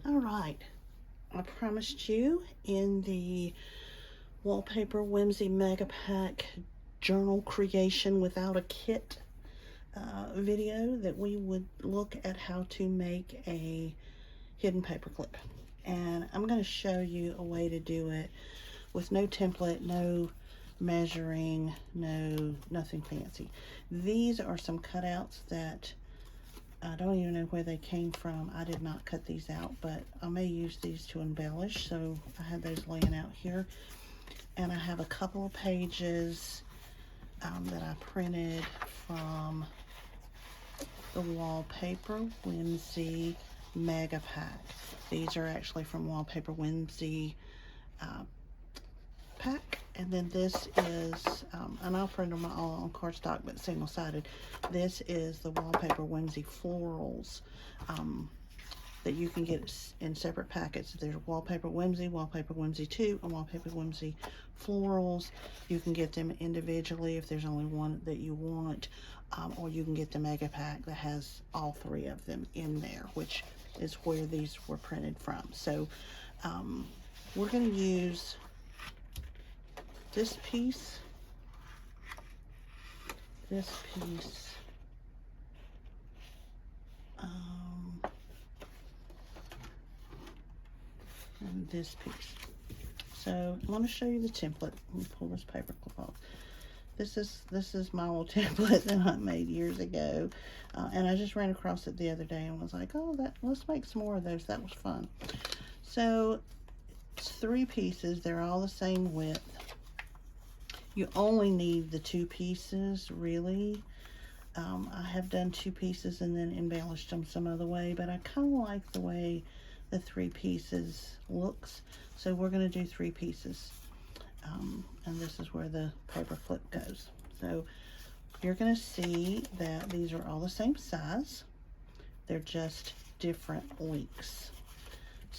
All right, I promised you in the Wallpaper Whimsy Mega Pack journal creation without a kit video that we would look at how to make a hidden paperclip. And I'm going to show you a way to do it with no template, no measuring, nothing fancy. These are some cutouts that I don't even know where they came from. I did not cut these out, but I may use these to embellish, so I have those laying out here. And I have a couple of pages that I printed from the Wallpaper Whimsy Mega Pack. These are actually from Wallpaper Whimsy pack. And then this is, and I'll print them all on cardstock, but single-sided. This is the Wallpaper Whimsy Florals that you can get in separate packets. There's Wallpaper Whimsy, Wallpaper Whimsy 2, and Wallpaper Whimsy Florals. You can get them individually if there's only one that you want, or you can get the mega pack that has all three of them in there, which is where these were printed from. So we're going to use this piece, and this piece. So I'm going to show you the template. Let me pull this paper clip off. This is my old template that I made years ago, and I just ran across it the other day and was like, oh, let's make some more of those. That was fun. So it's 3 pieces. They're all the same width. You only need the 2 pieces, really. I have done 2 pieces and then embellished them some other way, but I kind of like the way the 3 pieces looks. So we're going to do 3 pieces. And this is where the paper clip goes. So you're going to see that these are all the same size. They're just different lengths.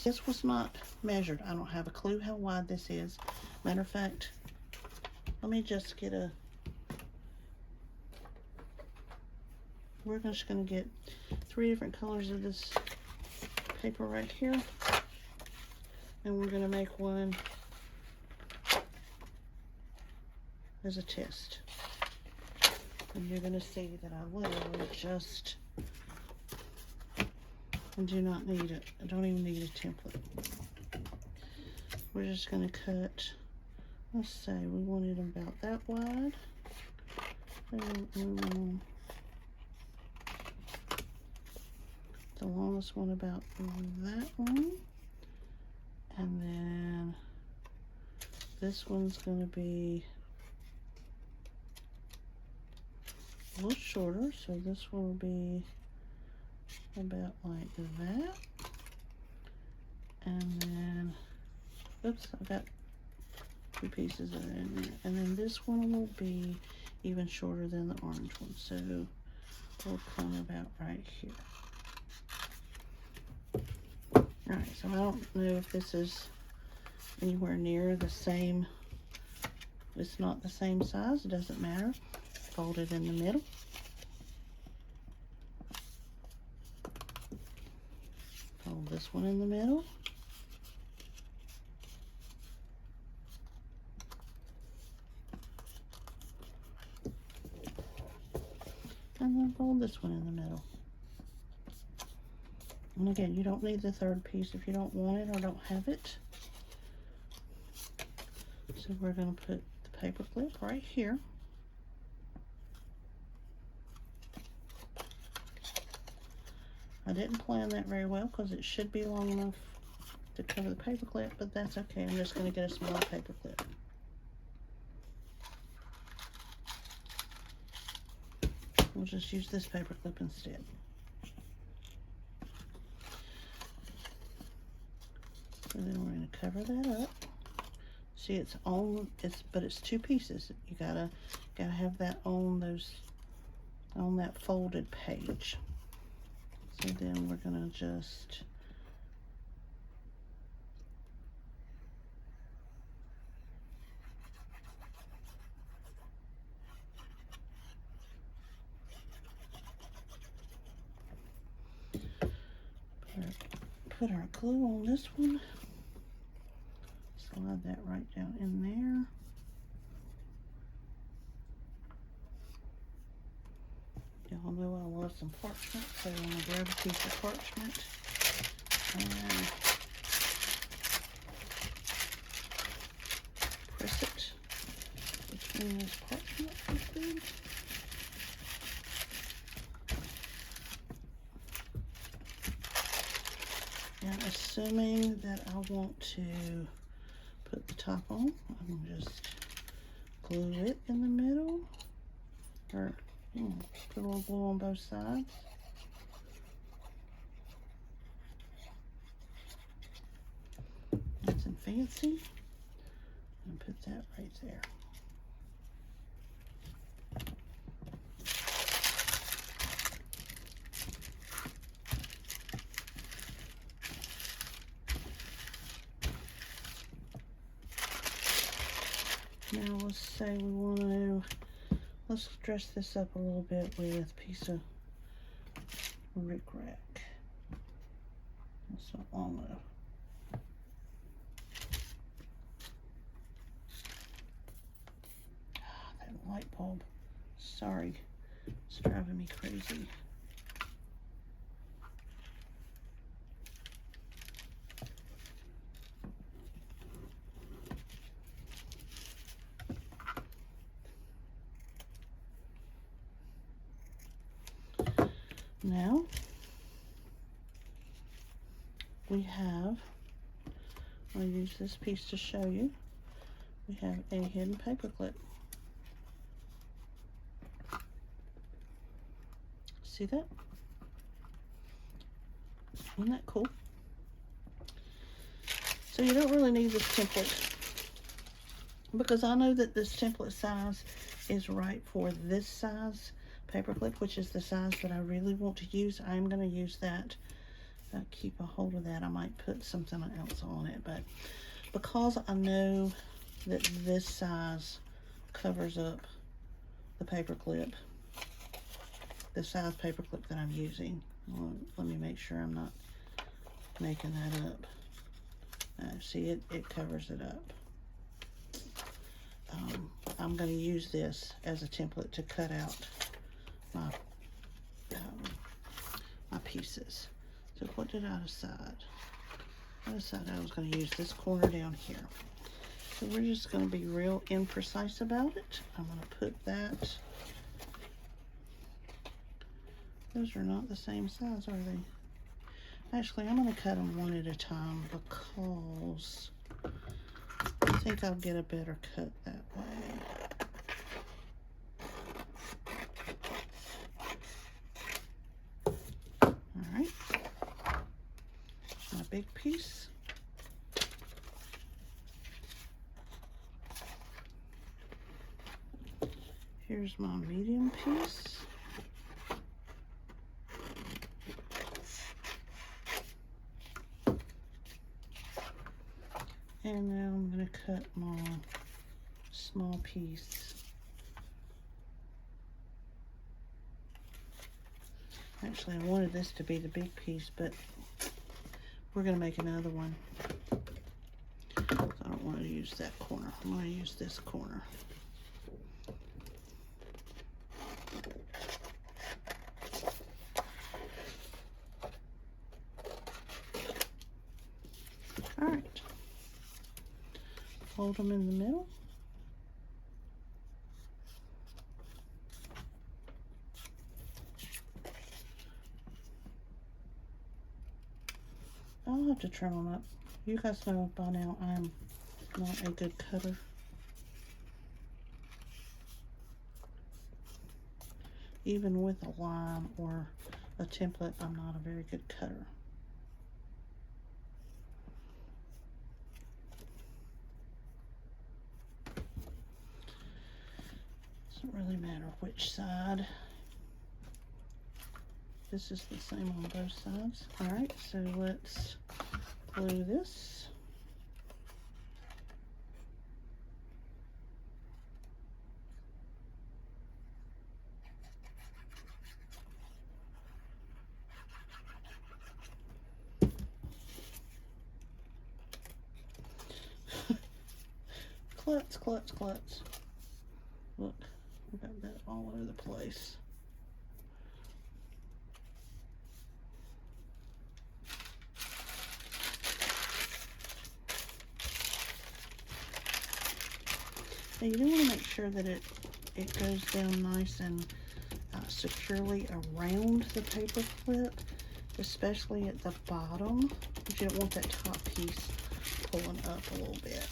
This was not measured. I don't have a clue how wide this is. Matter of fact, let me just get we're just going to get 3 different colors of this paper right here. And we're going to make one as a test. And you're going to see that I literally just do not need it. I don't even need a template. We're just going to cut, let's say we want it about that wide. The longest one about that one. And then this one's going to be a little shorter, so this one will be about like that. And then, oops, I've got 2 pieces of it in there. And then this one will be even shorter than the orange one, so we'll come about right here. Alright, so I don't know if this is anywhere near the same. It's not the same size, it doesn't matter. Fold it in the middle. Fold this one in the middle. And then fold this one in the middle. And again, you don't need the 3rd piece if you don't want it or don't have it. So we're going to put the paper clip right here. I didn't plan that very well because it should be long enough to cover the paper clip, but that's okay. I'm just going to get a small paper clip. We'll just use this paper clip instead. And then we're going to cover that up. See, it's on. But it's 2 pieces. You gotta have that on that folded page. So then we're going to just put our glue on this one. Slide that right down in there. Y'all know I love some parchment, so I'm going to grab a piece of parchment and press it between this parchment liquid. And assuming that I want to put the top on, I'm going to just glue it in the middle, or put a little glue on both sides. Nice and fancy. And put that right there. Now let's say we want to, let's dress this up a little bit with a piece of rickrack. That's not long enough. That light bulb, sorry, it's driving me crazy. Now we have, I'll use this piece to show you, we have a hidden paper clip. See that? Isn't that cool? So you don't really need this template, because I know that this template size is right for this size paperclip, which is the size that I really want to use. I'm going to use that. Keep a hold of that. I might put something else on it, but because I know that this size covers up the paperclip, the size paperclip that I'm using. Let me make sure I'm not making that up. See, it covers it up. I'm going to use this as a template to cut out my pieces. So what did I decide? I decided I was going to use this corner down here. So we're just going to be real imprecise about it. I'm going to put that. Those are not the same size, are they? Actually, I'm going to cut them one at a time because I think I'll get a better cut that way. Alright, my big piece. Here's my medium piece. And now I'm going to cut my small piece. Actually, I wanted this to be the big piece, but we're going to make another one. I don't want to use that corner. I'm going to use this corner. All right. Hold them in the middle. I'll have to trim them up. You guys know by now I'm not a good cutter. Even with a line or a template, I'm not a very good cutter. Doesn't really matter which side. This is the same on both sides. All right, so let's glue this. klutz, klutz, klutz. Look, we got that all over the place. Now you do want to make sure that it goes down nice and securely around the paper clip, especially at the bottom, but you don't want that top piece pulling up a little bit,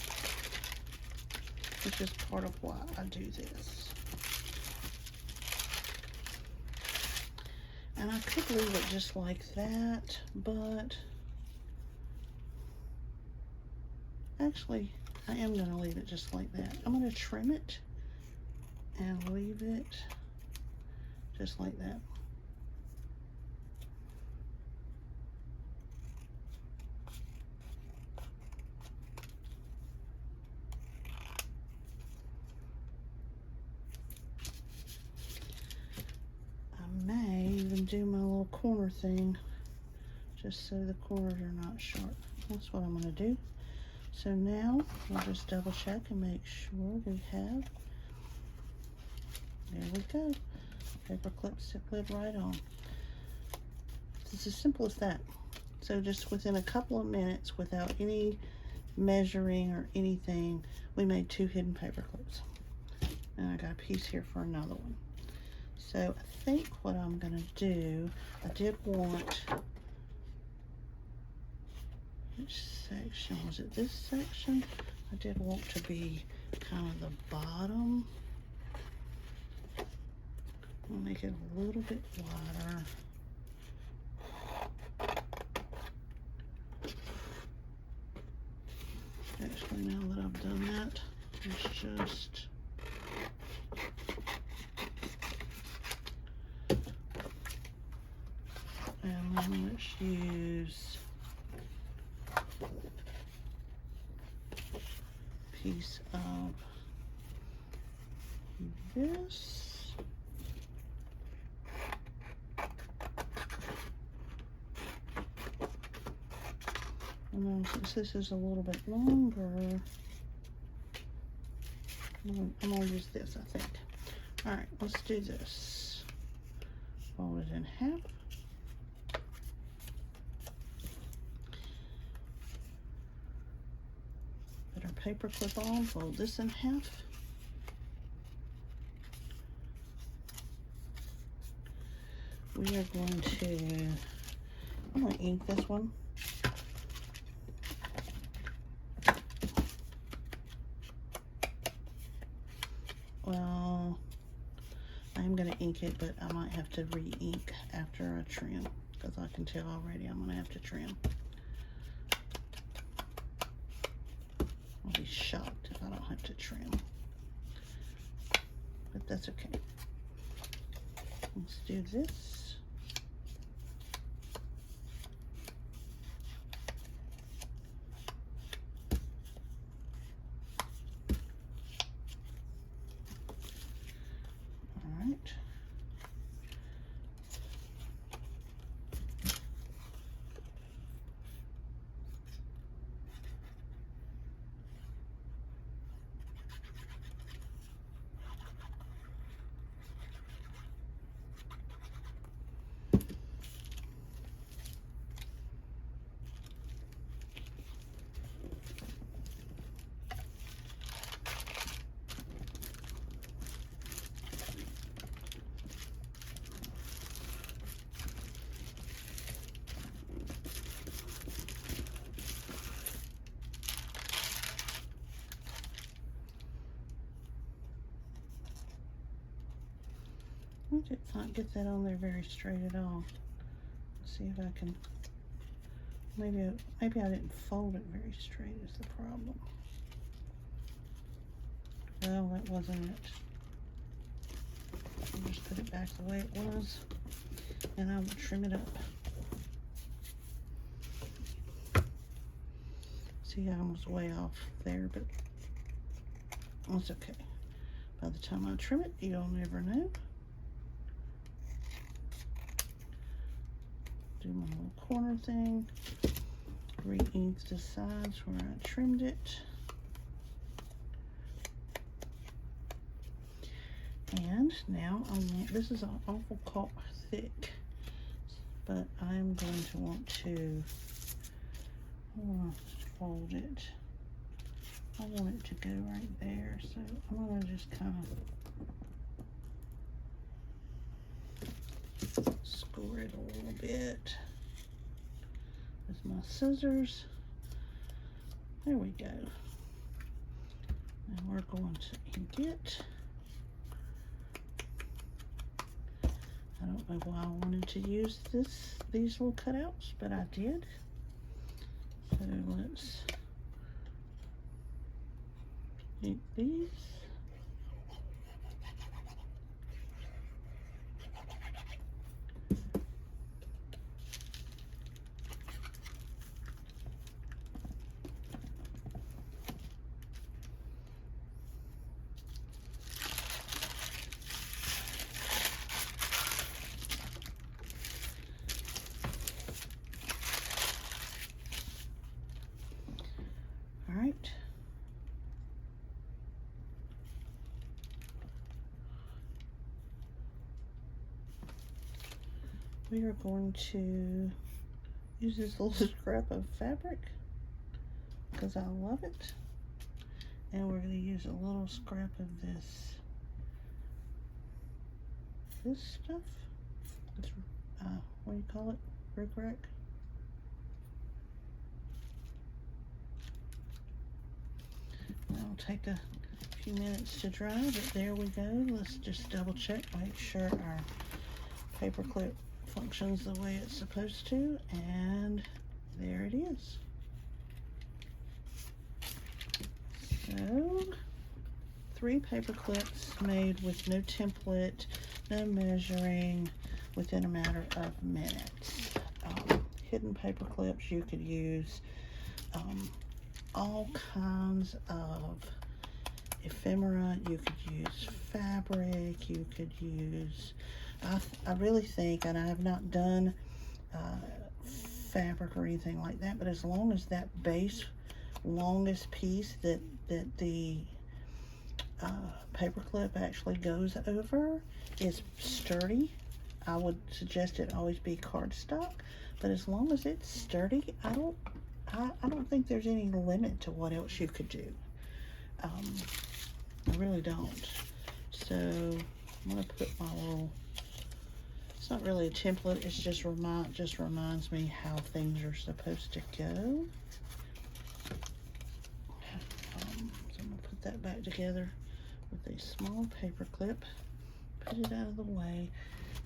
which is part of why I do this. And I could leave it just like that, but actually I am going to leave it just like that. I'm going to trim it and leave it just like that. I may even do my little corner thing just so the corners are not sharp. That's what I'm going to do. So now we'll just double check and make sure we have, there we go, paper clip lid right on. It's as simple as that. So just within a couple of minutes, without any measuring or anything, we made 2 hidden paper clips. And I got a piece here for another one. So I think what I'm gonna do, I did want, which section was it? This section I did want to be kind of the bottom. I'll make it a little bit wider. Actually, now that I've done that, it's just and then let's use piece of this. And then since this is a little bit longer, I'm gonna use this, I think. All right, let's do this. Fold it in half. Put our paper clip on, fold this in half. We are going to, I'm going to ink this one. Well, I'm going to ink it, but I might have to re-ink after I trim, because I can tell already I'm going to have to trim. I'll be shocked if I don't have to trim, but that's okay. Let's do this. All right. I did not get that on there very straight at all. Let's see if I can, maybe I didn't fold it very straight is the problem. No, that wasn't it. I'll just put it back the way it was, and I'll trim it up. See, I was way off there, but it's okay. By the time I trim it, you'll never know. Do my little corner thing, re-ink the sides where I trimmed it. And now I want, this is an awful thick, but I'm going to want to fold it. I want it to go right there, so I'm going to just kind of score it a little bit with my scissors. There we go. Now we're going to ink it. I don't know why I wanted to use these little cutouts, but I did. So let's ink these. All right. We are going to use this little scrap of fabric because I love it. And we're going to use a little scrap of this stuff. It's, what do you call it? Rickrack. It'll take a few minutes to dry, but there we go. Let's just double check, make sure our paperclip functions the way it's supposed to, and there it is. So 3 paper clips made with no template, no measuring, within a matter of minutes. Hidden paper clips, you could use all kinds of ephemera. You could use fabric, you could use, I really think, and I have not done fabric or anything like that, but as long as that base longest piece that the paper clip actually goes over is sturdy, I would suggest it always be cardstock. But as long as it's sturdy, I don't think there's any limit to what else you could do. I really don't. So I'm gonna put my little, it's not really a template, it's just reminds me how things are supposed to go. So I'm gonna put that back together with a small paper clip, put it out of the way,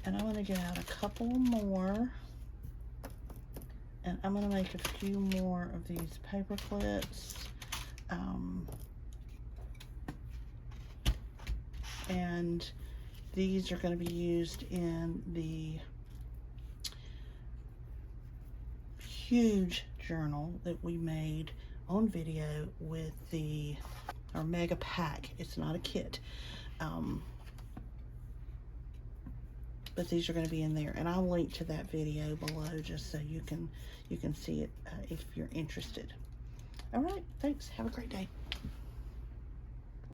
and I'm gonna get out a couple more, and I'm gonna make a few more of these paper clips. And these are going to be used in the huge journal that we made on video with our mega pack. It's not a kit, but these are going to be in there, and I'll link to that video below just so you can see it if you're interested. All right, thanks. Have a great day.